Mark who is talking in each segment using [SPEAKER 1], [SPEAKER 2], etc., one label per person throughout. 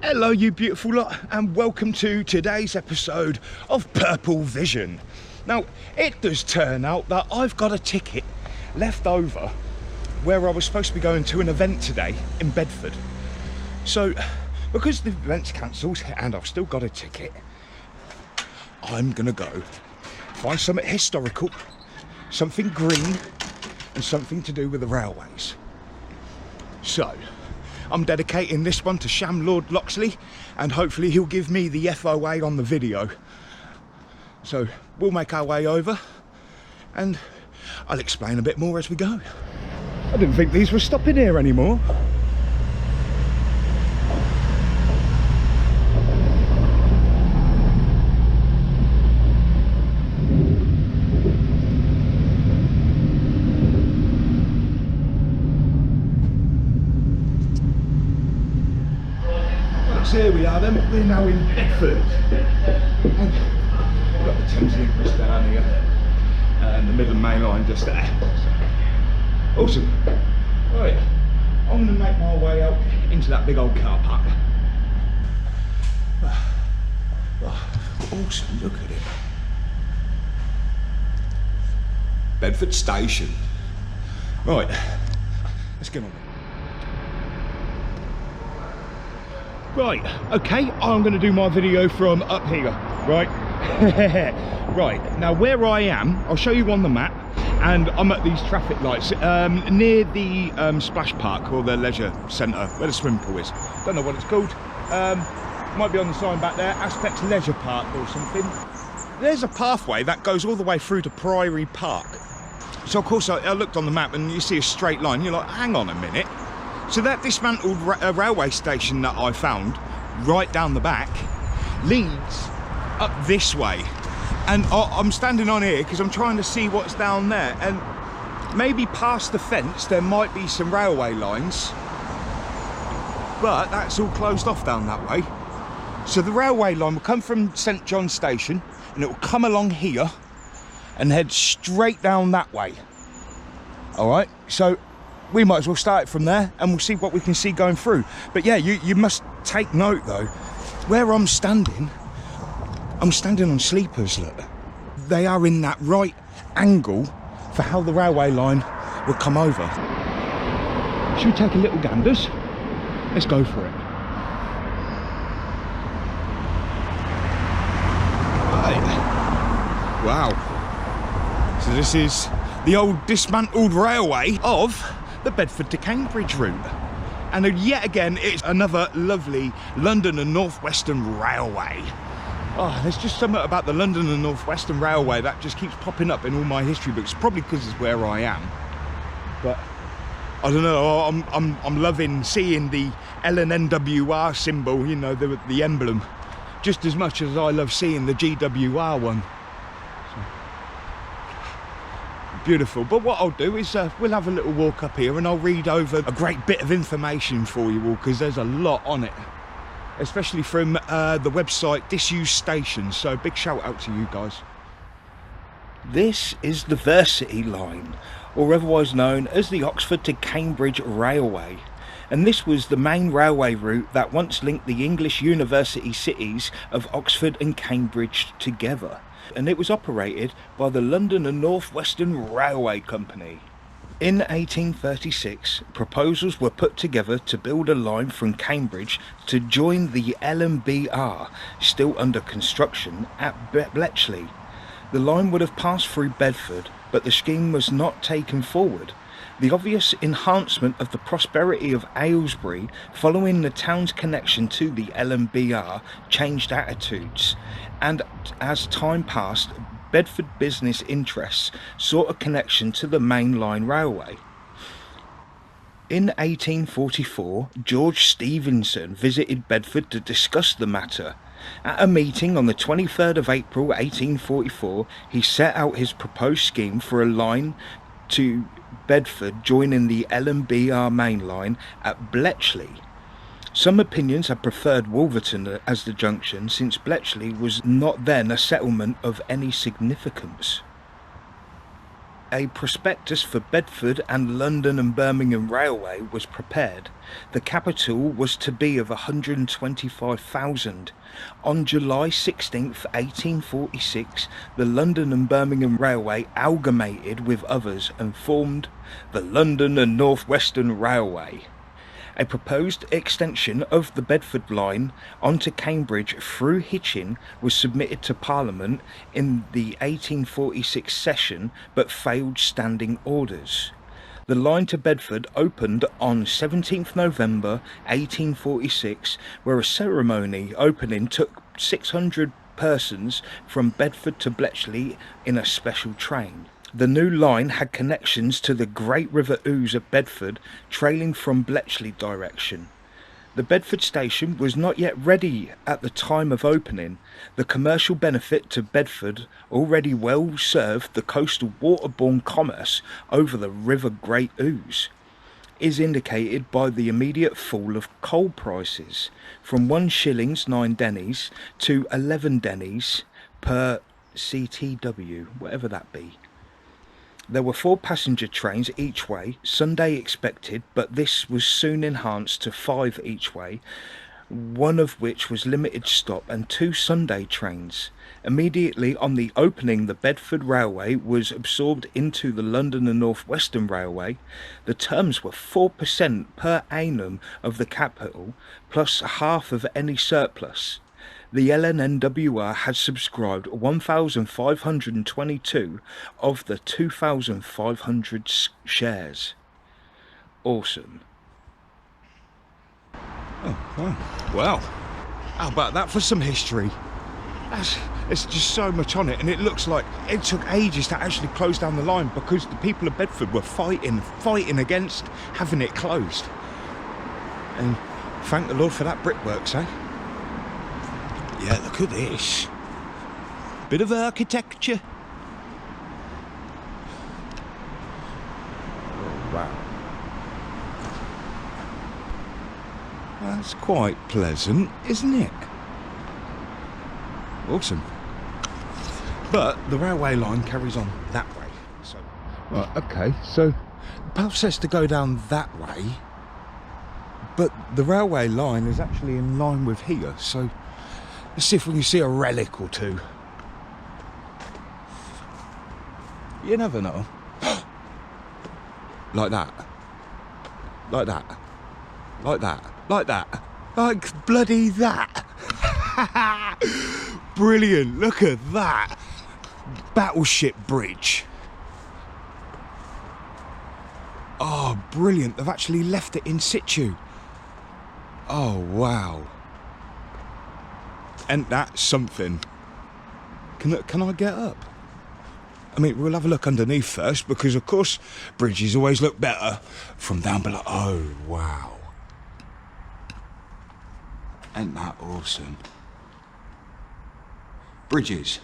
[SPEAKER 1] Hello you beautiful lot, and welcome to today's episode of Purple Vision. Now, it does turn out that I've got a ticket left over where I was supposed to be going to an event today in Bedford. So, because the event's cancelled and I've still got a ticket, I'm gonna go find something historical, something green, and something to do with the railways. So, I'm dedicating this one to Sham Lord Loxley, and hopefully he'll give me the FOA on the video. So we'll make our way over and I'll explain a bit more as we go. I didn't think these were stopping here anymore. So here we are then, we're now in Bedford. And we've got the Thames Link just down here, and the Midland Main Line just there. Awesome. Right, I'm going to make my way out into that big old car park. Awesome, look at it. Bedford Station. Right, let's get on. Right, okay, I'm going to do my video from up here, right? Right, now where I am, I'll show you on the map, and I'm at these traffic lights near the splash park, or the leisure centre, where the swimming pool is. Don't know what it's called. Might be on the sign back there, Aspects Leisure Park or something. There's a pathway that goes all the way through to Priory Park. So of course I looked on the map and you see a straight line, you're like, hang on a minute. So that dismantled railway station that I found right down the back leads up this way, and I'm standing on here because I'm trying to see what's down there, and maybe past the fence there might be some railway lines, but that's all closed off down that way. So the railway line will come from St John Station and it will come along here and head straight down that way. Alright, so we might as well start it from there and we'll see what we can see going through. But yeah, you must take note though, where I'm standing on sleepers, look. They are in that right angle for how the railway line will come over. Should we take a little ganders? Let's go for it. Right. Wow. So this is the old dismantled railway of the Bedford to Cambridge route, and yet again it's another lovely London and North Western Railway. Oh, there's just something about the London and North Western Railway that just keeps popping up in all my history books, probably because it's where I am. But I don't know, I'm loving seeing the L&NWR symbol, you know, the emblem, just as much as I love seeing the GWR one. Beautiful. But what I'll do is we'll have a little walk up here and I'll read over a great bit of information for you all, because there's a lot on it, especially from the website Disused Stations, so big shout out to you guys. This is the Varsity Line, or otherwise known as the Oxford to Cambridge Railway, and this was the main railway route that once linked the English university cities of Oxford and Cambridge together, and it was operated by the London and North Western Railway Company. In 1836, proposals were put together to build a line from Cambridge to join the L&NWR, still under construction, at Bletchley. The line would have passed through Bedford, but the scheme was not taken forward. The obvious enhancement of the prosperity of Aylesbury following the town's connection to the L&NWR changed attitudes, and as time passed, Bedford business interests sought a connection to the main line railway. In 1844, George Stephenson visited Bedford to discuss the matter. At a meeting on the 23rd of April 1844, he set out his proposed scheme for a line to Bedford joining the L&NWR main line at Bletchley. Some opinions have preferred Wolverton as the junction, since Bletchley was not then a settlement of any significance. A prospectus for Bedford and London and Birmingham Railway was prepared. The capital was to be of 125,000. On July 16th, 1846, the London and Birmingham Railway amalgamated with others and formed the London and North Western Railway. A proposed extension of the Bedford line onto Cambridge through Hitchin was submitted to Parliament in the 1846 session but failed standing orders. The line to Bedford opened on 17th November 1846, where a ceremony opening took 600 persons from Bedford to Bletchley in a special train. The new line had connections to the Great River Ouse at Bedford, trailing from Bletchley direction. The Bedford station was not yet ready at the time of opening. The commercial benefit to Bedford already well served the coastal waterborne commerce over the River Great Ouse, is indicated by the immediate fall of coal prices from 1 shillings 9 dennies to 11 dennies per CTW, whatever that be. There were 4 passenger trains each way, Sunday expected, but this was soon enhanced to 5 each way, one of which was limited stop, and 2 Sunday trains. Immediately on the opening, the Bedford Railway was absorbed into the London and North Western Railway. The terms were 4% per annum of the capital, plus half of any surplus. The L&NWR had subscribed 1,522 of the 2,500 shares. Awesome. Oh, wow. Well, how about that for some history? It's just so much on it, and it looks like it took ages to actually close down the line because the people of Bedford were fighting against having it closed. And thank the Lord for that brickworks, eh? Yeah, look at this. Bit of architecture. Oh, wow. That's quite pleasant, isn't it? Awesome. But the railway line carries on that way. So, right, okay, so the path says to go down that way, but the railway line is actually in line with here, so let's see if we can see a relic or two. You never know. Like that. Like that. Like that. Like that. Like bloody that. Brilliant. Look at that. Battleship bridge. Oh, brilliant. They've actually left it in situ. Oh, wow. And that's something. Can I get up? I mean, we'll have a look underneath first, because of course bridges always look better from down below. Oh, wow. Ain't that awesome? Bridges.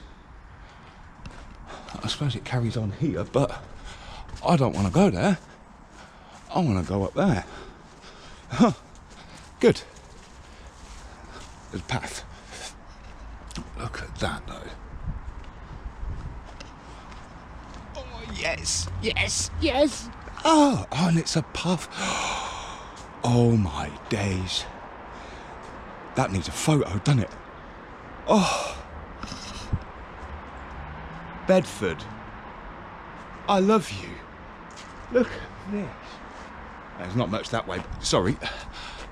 [SPEAKER 1] I suppose it carries on here, but I don't want to go there. I want to go up there. Huh. Good. There's a path. Look at that, though. Oh, yes, yes, yes. Oh, and it's a puff. Oh, my days. That needs a photo, doesn't it? Oh. Bedford. I love you. Look at this. There's not much that way, but sorry.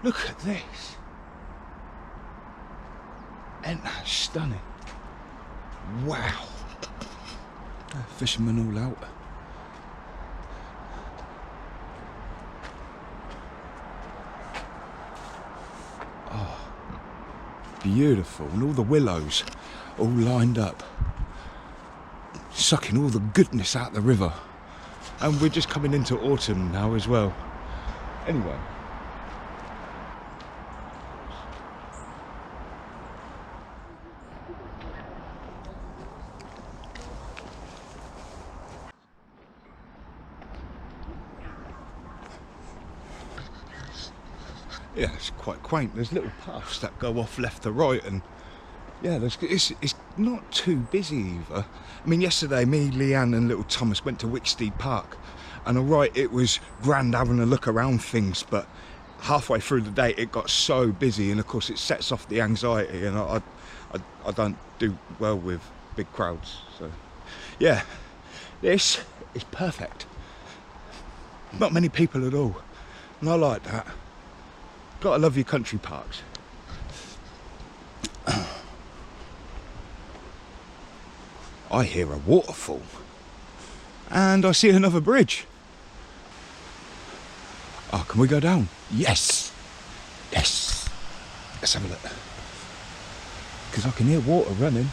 [SPEAKER 1] Look at this. Ain't that stunning? Wow. Fishermen all out. Oh, beautiful. And all the willows all lined up, sucking all the goodness out of the river. And we're just coming into autumn now as well. Anyway. Yeah, it's quite quaint. There's little paths that go off left to right, and Yeah, it's not too busy either. I mean, yesterday, me, Leanne and little Thomas went to Wicksteed Park, and alright, it was grand having a look around things, but halfway through the day it got so busy, and of course it sets off the anxiety, and I don't do well with big crowds. So yeah, this is perfect. Not many people at all, and I like that. Gotta love your country parks. I hear a waterfall, and I see another bridge. Oh, can we go down? Yes, yes. Let's have a look. Because I can hear water running.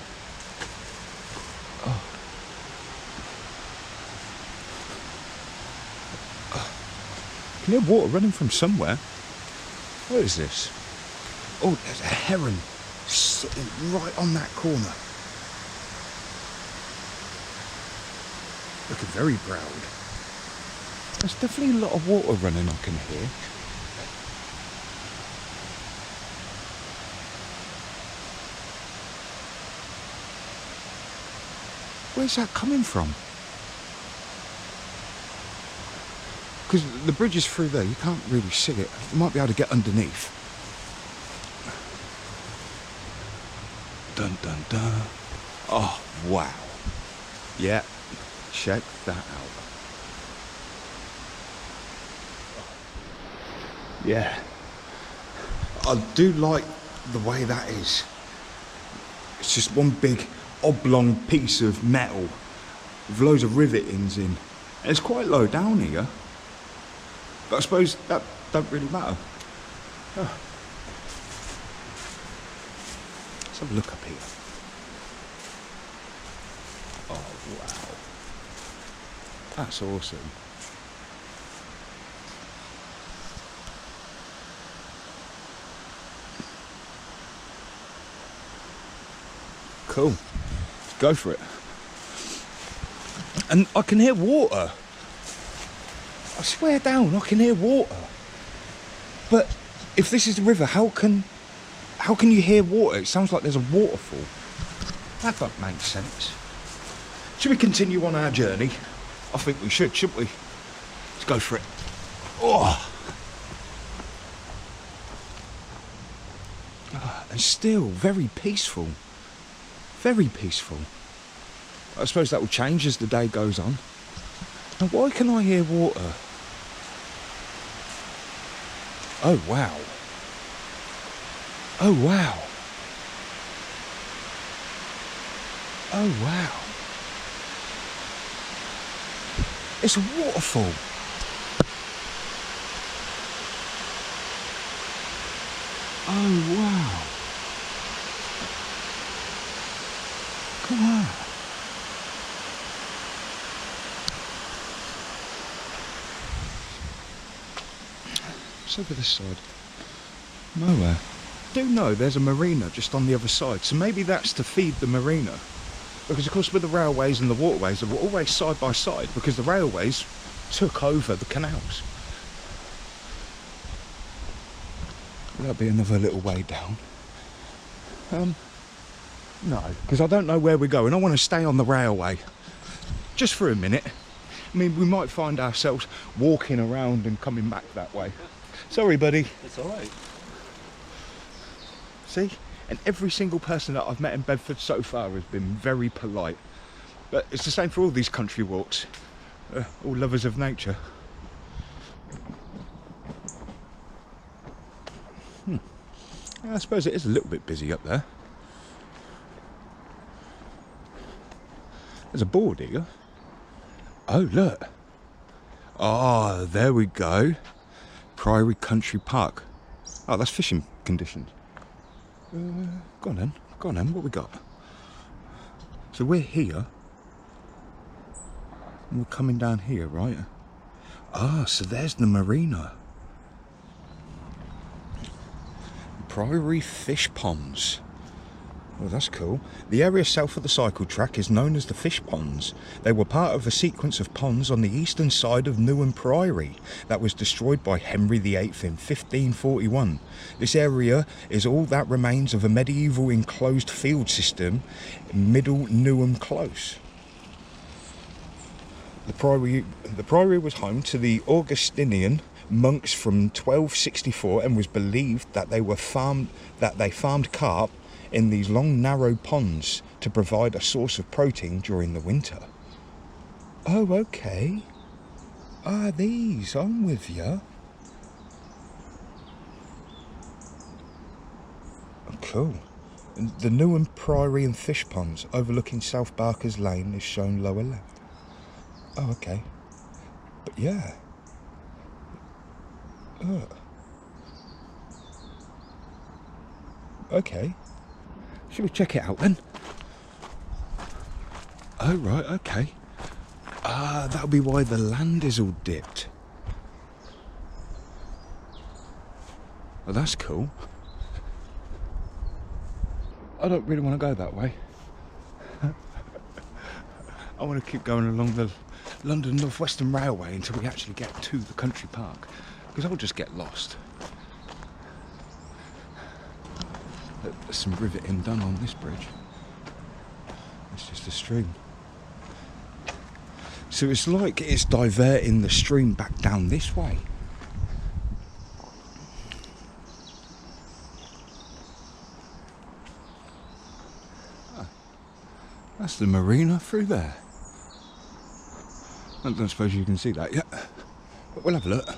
[SPEAKER 1] Oh. I can hear water running from somewhere. What is this? Oh, there's a heron sitting right on that corner. Looking very proud. There's definitely a lot of water running I can hear. Where's that coming from? Because the bridge is through there, you can't really see it. You might be able to get underneath. Dun dun dun. Oh, wow. Yeah, check that out. Yeah. I do like the way that is. It's just one big oblong piece of metal with loads of rivetings in. And it's quite low down here. But I suppose that don't really matter. Oh. Let's have a look up here. Oh, wow. That's awesome. Cool. Go for it. And I can hear water. I swear down, I can hear water. But if this is the river, how can you hear water? It sounds like there's a waterfall. That don't make sense. Should we continue on our journey? I think we should, shouldn't we? Let's go for it. Oh. And still very peaceful. Very peaceful. I suppose that will change as the day goes on. Now, why can I hear water? Oh, wow. Oh, wow. Oh, wow. It's a waterfall. Oh, wow. Come on. What's over this side? Nowhere. I do know there's a marina just on the other side, so maybe that's to feed the marina. Because of course with the railways and the waterways, they were always side by side because the railways took over the canals. That'll be another little way down. No, because I don't know where we're going. I want to stay on the railway just for a minute. I mean, we might find ourselves walking around and coming back that way. Sorry, buddy.
[SPEAKER 2] It's all right.
[SPEAKER 1] See? And every single person that I've met in Bedford so far has been very polite. But it's the same for all these country walks. All lovers of nature. I suppose it is a little bit busy up there. There's a board here. Oh, look. Oh, there we go. Priory Country Park. Oh, that's fishing conditions. Go on then, what we got? So we're here. And we're coming down here, right? Ah, so there's the marina. Priory fish ponds. Oh, that's cool. The area south of the cycle track is known as the Fish Ponds. They were part of a sequence of ponds on the eastern side of Newham Priory that was destroyed by Henry VIII in 1541. This area is all that remains of a medieval enclosed field system, Middle Newham Close. The priory was home to the Augustinian monks from 1264 and was believed that they farmed carp in these long narrow ponds to provide a source of protein during the winter. Oh, okay. Ah, these, I'm with you. Oh, cool. The Newham Priory and Fish Ponds overlooking South Barker's Lane is shown lower left. Oh, okay. But yeah. Oh. Okay. Should we check it out then? Oh, right, okay. That'll be why the land is all dipped. Oh, that's cool. I don't really want to go that way. I want to keep going along the London North Western Railway until we actually get to the country park, because I'll just get lost. There's some riveting done on this bridge. It's just a stream. So it's like it's diverting the stream back down this way. That's the marina through there. I don't suppose you can see that yet, but we'll have a look.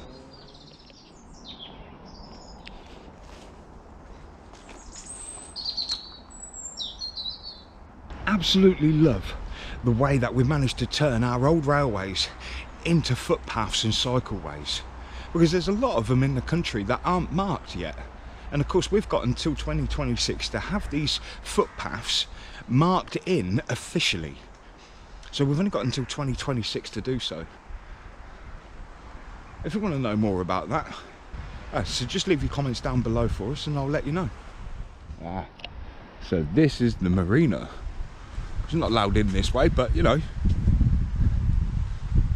[SPEAKER 1] Absolutely love the way that we managed to turn our old railways into footpaths and cycleways, because there's a lot of them in the country that aren't marked yet, and of course we've got until 2026 to have these footpaths marked in officially, so we've only got until 2026 to do so. If you want to know more about that, so just leave your comments down below for us and I'll let you know. So this is the marina. It's not allowed in this way, but you know,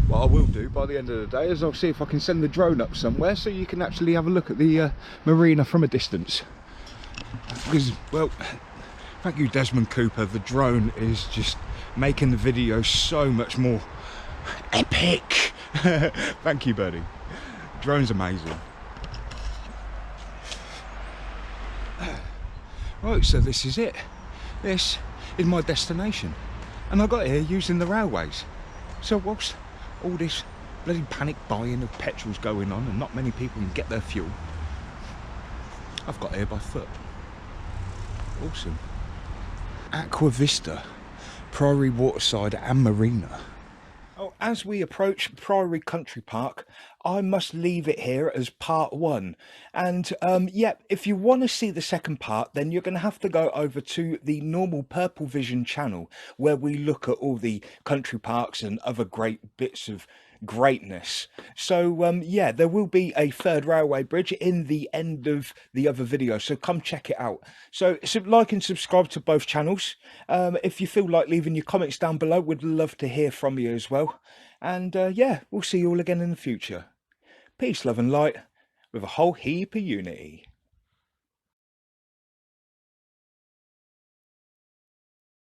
[SPEAKER 1] what I will do by the end of the day is I'll see if I can send the drone up somewhere so you can actually have a look at the marina from a distance. Because, well, thank you Desmond Cooper, the drone is just making the video so much more epic. Thank you, buddy. Drone's amazing. Right, so this is it. This is my destination, and I got here using the railways. So whilst all this bloody panic buying of petrol's going on and not many people can get their fuel, I've got here by foot. Awesome. Aqua Vista, Priory Waterside and Marina. Oh, as we approach Priory Country Park, I must leave it here as part one. And yeah, if you want to see the second part, then you're going to have to go over to the normal Purple Vision channel, where we look at all the country parks and other great bits of greatness. So yeah, there will be a third railway bridge in the end of the other video, so come check it out. So like and subscribe to both channels. If you feel like leaving your comments down below, we'd love to hear from you as well. And yeah, we'll see you all again in the future. Peace, love and light with a whole heap of unity.